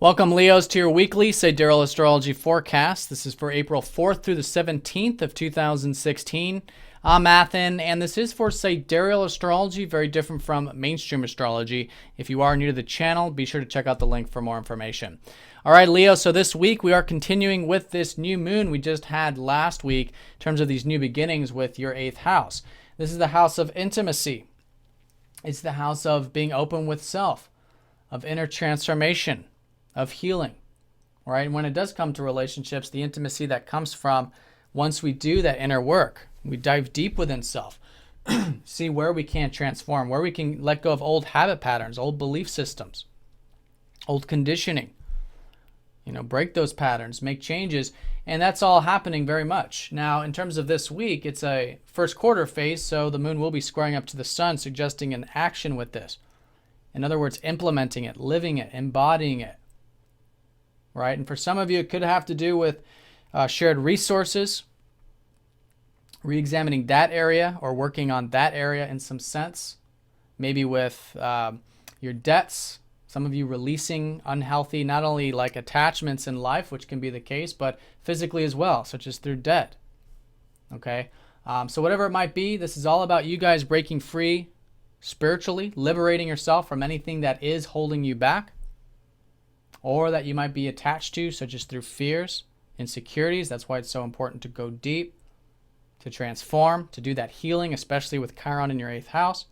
Welcome, Leos, to your weekly Sidereal Astrology forecast. This is for April 4th through the 17th of 2016. I'm Athen, and this is for Sidereal Astrology, very different from mainstream astrology. If you are new to the channel, be sure to check out the link for more information. All right, Leo, so this week we are continuing with this new moon we just had last week in terms of these new beginnings with your 8th house. This is the house of intimacy. It's the house of being open with self, of inner transformation, of healing, right? And when it does come to relationships, the intimacy that comes from once we do that inner work, we dive deep within self, see where we can transform, where we can let go of old habit patterns, old belief systems, old conditioning, break those patterns, make changes. And that's all happening very much. Now, in terms of this week, it's a first quarter phase, so the moon will be squaring up to the sun, suggesting an action with this. In other words, implementing it, living it, embodying it. Right? And for some of you, it could have to do with shared resources, re-examining that area or working on that area in some sense. Maybe with your debts, some of you releasing unhealthy, not only like attachments in life, which can be the case, but physically as well, such as through debt. Okay? So whatever it might be, this is all about you guys breaking free spiritually, liberating yourself from anything that is holding you back, or that you might be attached to, such as through fears, insecurities. That's why it's so important to go deep, to transform, to do that healing, especially with Chiron in your 8th house.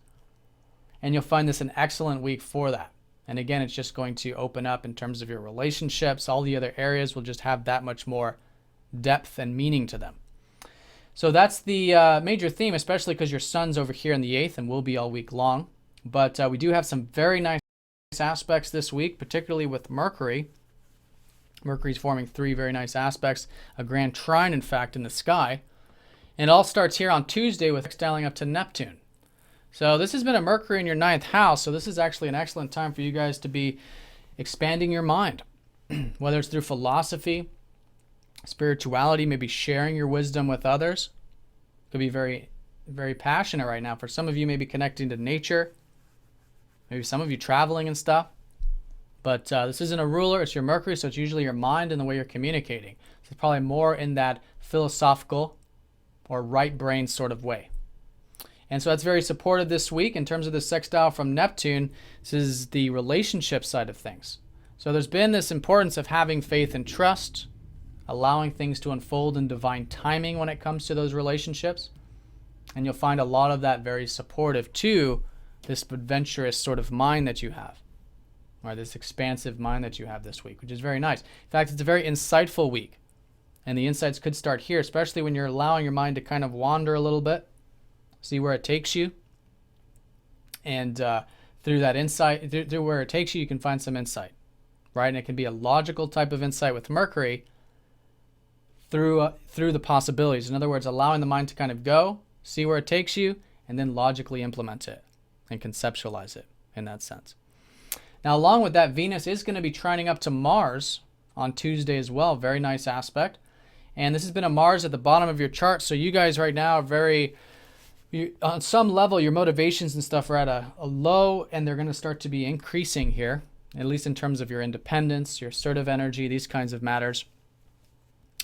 And you'll find this an excellent week for that. And again, it's just going to open up in terms of your relationships. All the other areas will just have that much more depth and meaning to them. So that's the major theme, especially because your sun's over here in the 8th and will be all week long. But we do have some very nice aspects this week, particularly with Mercury. Mercury's forming 3 very nice aspects, a grand trine, in fact, in the sky. And it all starts here on Tuesday with styling up to Neptune. So this has been a Mercury in your 9th house, so this is actually an excellent time for you guys to be expanding your mind, whether it's through philosophy, spirituality, maybe sharing your wisdom with others. Could be very, very passionate right now. For some of you, maybe connecting to nature, maybe some of you traveling and stuff. But this isn't a ruler, it's your Mercury, so it's usually your mind and the way you're communicating. So it's probably more in that philosophical or right brain sort of way. And so that's very supportive this week in terms of the sextile from Neptune. This is the relationship side of things. So there's been this importance of having faith and trust, allowing things to unfold in divine timing when it comes to those relationships. And you'll find a lot of that very supportive to this adventurous sort of mind that you have, or this expansive mind that you have this week, which is very nice. In fact, it's a very insightful week. And the insights could start here, especially when you're allowing your mind to kind of wander a little bit, see where it takes you. And through that insight, through where it takes you, you can find some insight, right? And it can be a logical type of insight with Mercury through the possibilities. In other words, allowing the mind to kind of go, see where it takes you, and then logically implement it and conceptualize it in that sense. Now, along with that, Venus is going to be trining up to Mars on Tuesday as well. Very nice aspect. And this has been a Mars at the bottom of your chart. So you guys right now are on some level, your motivations and stuff are at a low, and they're going to start to be increasing here, at least in terms of your independence, your assertive energy, these kinds of matters.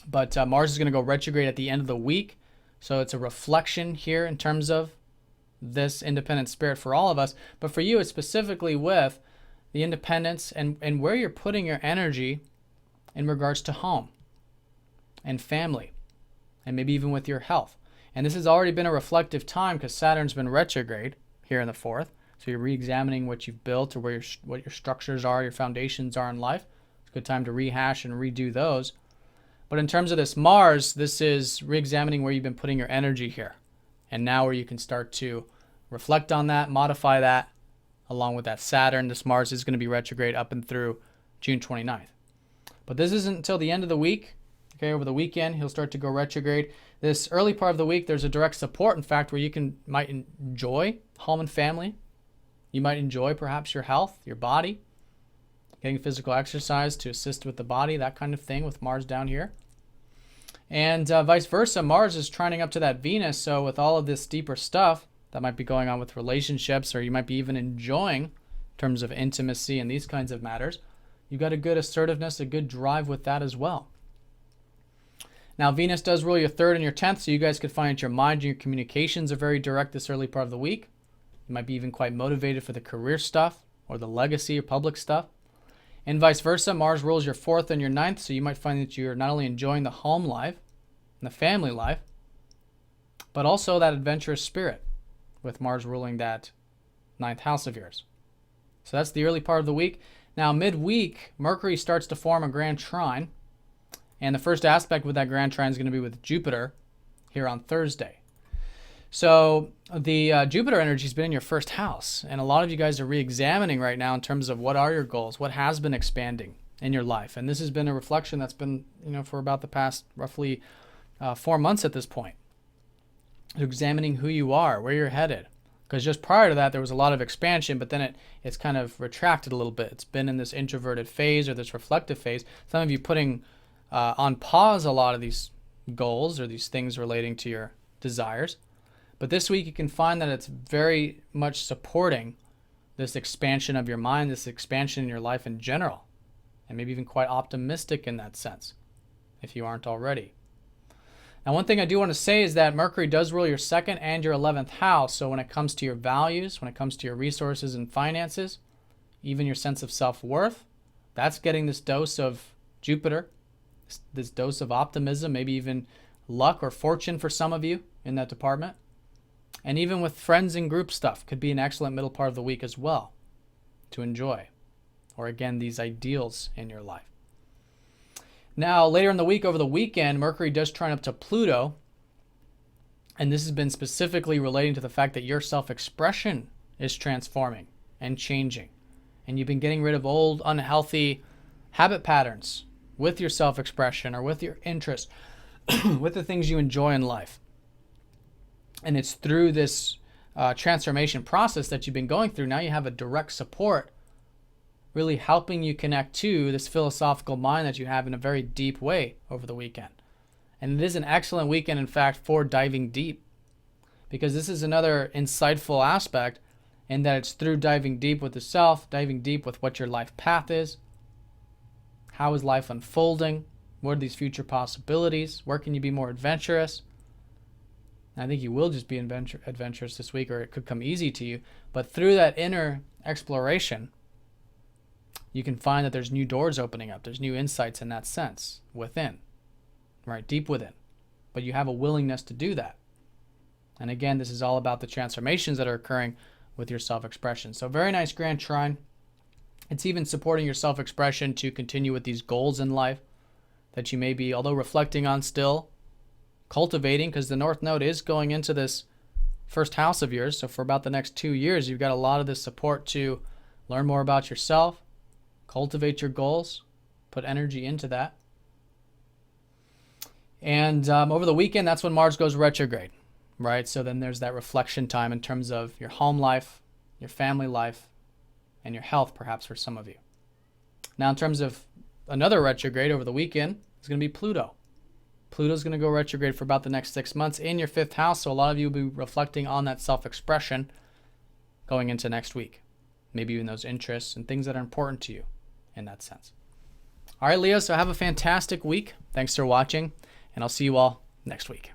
But Mars is going to go retrograde at the end of the week. So it's a reflection here in terms of this independent spirit for all of us. But for you, it's specifically with the independence and where you're putting your energy in regards to home and family, and maybe even with your health. And this has already been a reflective time because Saturn's been retrograde here in the 4th. So you're re-examining what you've built or what your structures are, your foundations are in life. It's a good time to rehash and redo those. But in terms of this Mars, this is re-examining where you've been putting your energy here. And now where you can start to reflect on that, modify that, along with that Saturn. This Mars is going to be retrograde up and through June 29th. But this isn't until the end of the week. Okay, over the weekend, he'll start to go retrograde. This early part of the week, there's a direct support, in fact, where you might enjoy home and family. You might enjoy perhaps your health, your body, getting physical exercise to assist with the body, that kind of thing with Mars down here. And vice versa, Mars is trining up to that Venus, so with all of this deeper stuff that might be going on with relationships, or you might be even enjoying in terms of intimacy and these kinds of matters, You got a good assertiveness, a good drive with that as well. Now, Venus does rule your 3rd and your 10th, so you guys could find your mind and your communications are very direct this early part of the week. You might be even quite motivated for the career stuff or the legacy or public stuff. And vice versa, Mars rules your 4th and your 9th, so you might find that you're not only enjoying the home life and the family life, but also that adventurous spirit with Mars ruling that 9th house of yours. So that's the early part of the week. Now, midweek, Mercury starts to form a grand trine, and the first aspect with that grand trine is going to be with Jupiter here on Thursday. So the Jupiter energy has been in your 1st house, and a lot of you guys are re-examining right now in terms of what are your goals, what has been expanding in your life. And this has been a reflection that's been, for about the past roughly 4 months at this point. Examining who you are, where you're headed. Because just prior to that, there was a lot of expansion, but then it's kind of retracted a little bit. It's been in this introverted phase or this reflective phase. Some of you putting on pause a lot of these goals or these things relating to your desires. But this week you can find that it's very much supporting this expansion of your mind, this expansion in your life in general, and maybe even quite optimistic in that sense, if you aren't already. Now, one thing I do want to say is that Mercury does rule your 2nd and your 11th house, so when it comes to your values, when it comes to your resources and finances, even your sense of self-worth, that's getting this dose of Jupiter, this dose of optimism, maybe even luck or fortune for some of you in that department. And even with friends and group stuff, could be an excellent middle part of the week as well to enjoy. Or again, these ideals in your life. Now, later in the week, over the weekend, Mercury does trine up to Pluto. And this has been specifically relating to the fact that your self-expression is transforming and changing. And you've been getting rid of old, unhealthy habit patterns with your self-expression or with your interests, with the things you enjoy in life. And it's through this transformation process that you've been going through. Now you have a direct support really helping you connect to this philosophical mind that you have in a very deep way over the weekend. And it is an excellent weekend, in fact, for diving deep, because this is another insightful aspect in that it's through diving deep with the self, diving deep with what your life path is, how is life unfolding, what are these future possibilities, where can you be more adventurous. I think you will just be adventurous this week, or it could come easy to you. But through that inner exploration, you can find that there's new doors opening up. There's new insights in that sense within, right? Deep within. But you have a willingness to do that. And again, this is all about the transformations that are occurring with your self-expression. So very nice grand trine. It's even supporting your self-expression to continue with these goals in life that you may be, although reflecting on still, cultivating, because the North Node is going into this 1st house of yours. So for about the next 2 years, you've got a lot of this support to learn more about yourself, cultivate your goals, put energy into that. And over the weekend, that's when Mars goes retrograde, right? So then there's that reflection time in terms of your home life, your family life, and your health, perhaps for some of you. Now, in terms of another retrograde over the weekend, it's going to be Pluto. Pluto's going to go retrograde for about the next 6 months in your 5th house, so a lot of you will be reflecting on that self-expression going into next week. Maybe even those interests and things that are important to you in that sense. All right, Leo, so have a fantastic week. Thanks for watching, and I'll see you all next week.